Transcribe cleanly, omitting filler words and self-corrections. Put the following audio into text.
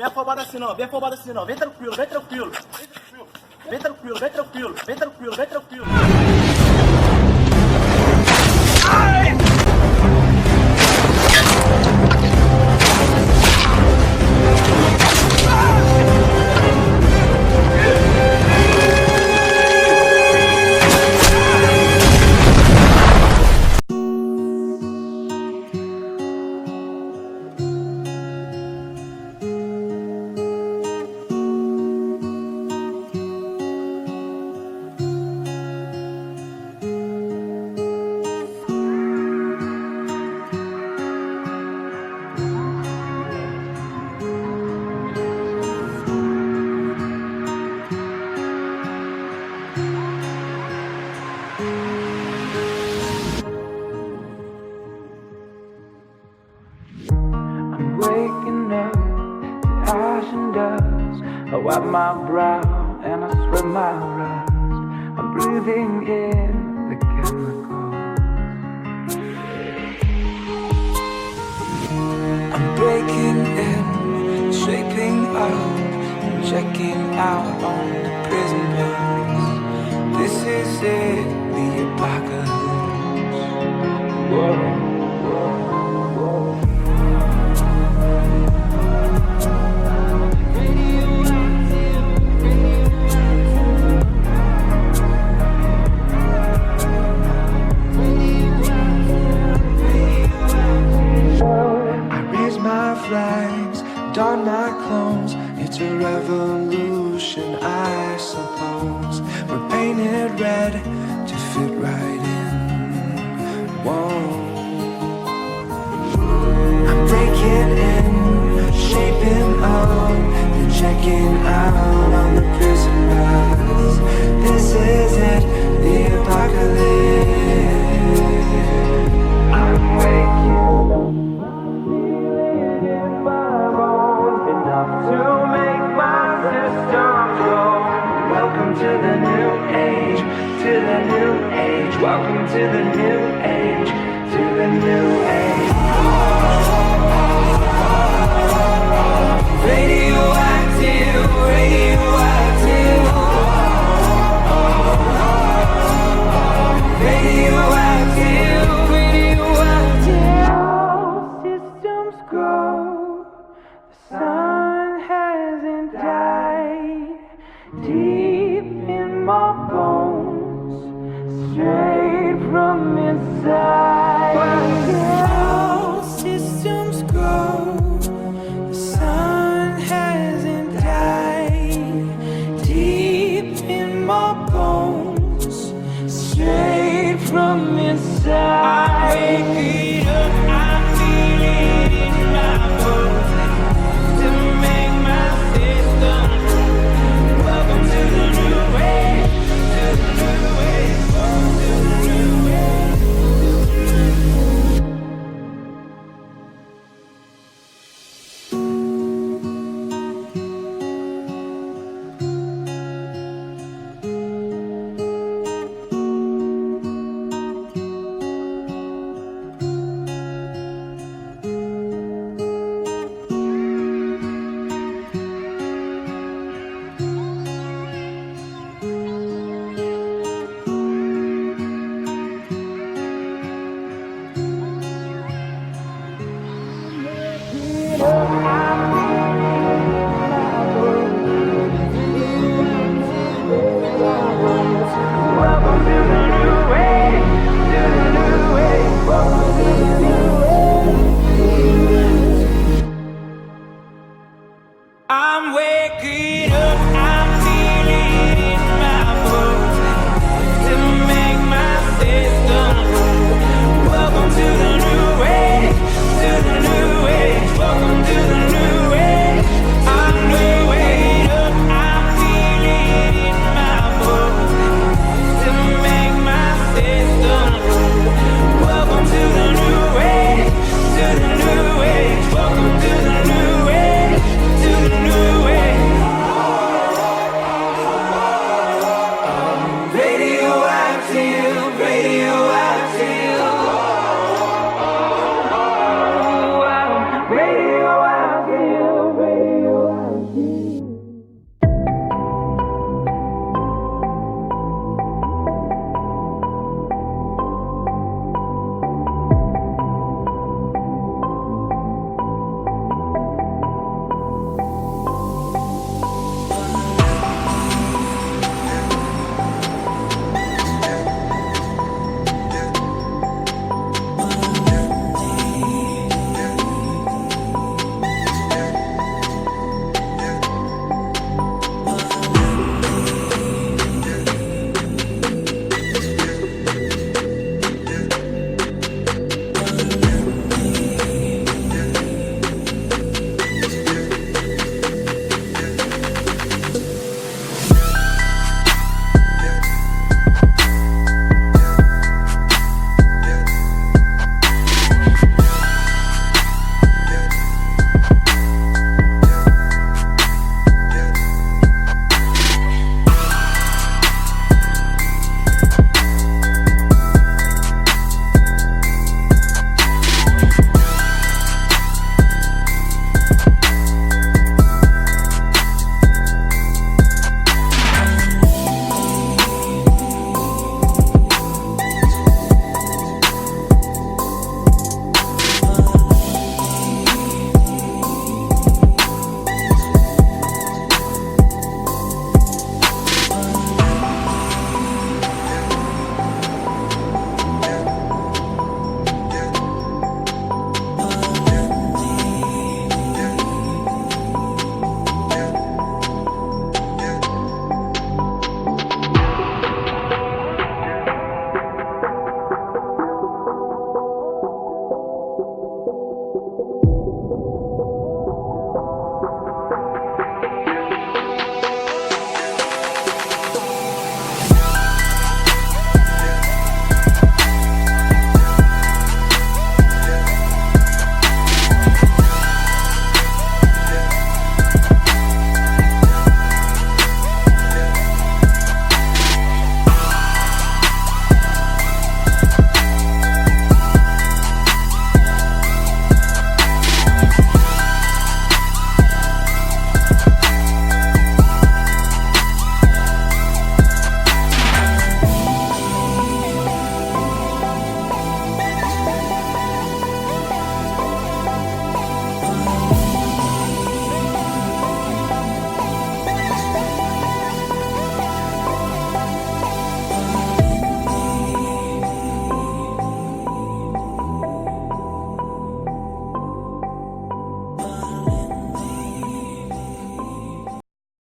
vem afobado assim não, vem afobado assim não, vem tranquilo, vem tranquilo, vem tranquilo, vem tranquilo, vem tranquilo, vem tranquilo. Waking up to ash and dust. I wipe my brow and I sweat my rust. I'm breathing in the chemicals. I'm breaking in, shaping up, and checking out on the prison bus. This is it, the apocalypse. Whoa. Don my clothes, it's a revolution, I suppose. We're painted red to fit right in. Whoa. I'm breaking in, shaping up, then checking out on the prison bus. This is it, the apocalypse. I'm waking up. To make my systems go. Welcome to the new age, to the new age. Welcome to the new age, to the new age. Radioactive, radioactive. Radioactive, radioactive. Systems grow. The sun hasn't died deep in my bones, straight from inside. While systems grow, the sun hasn't died deep in my bones, straight from inside. I wake it up, I feel it in my bones. I'm waking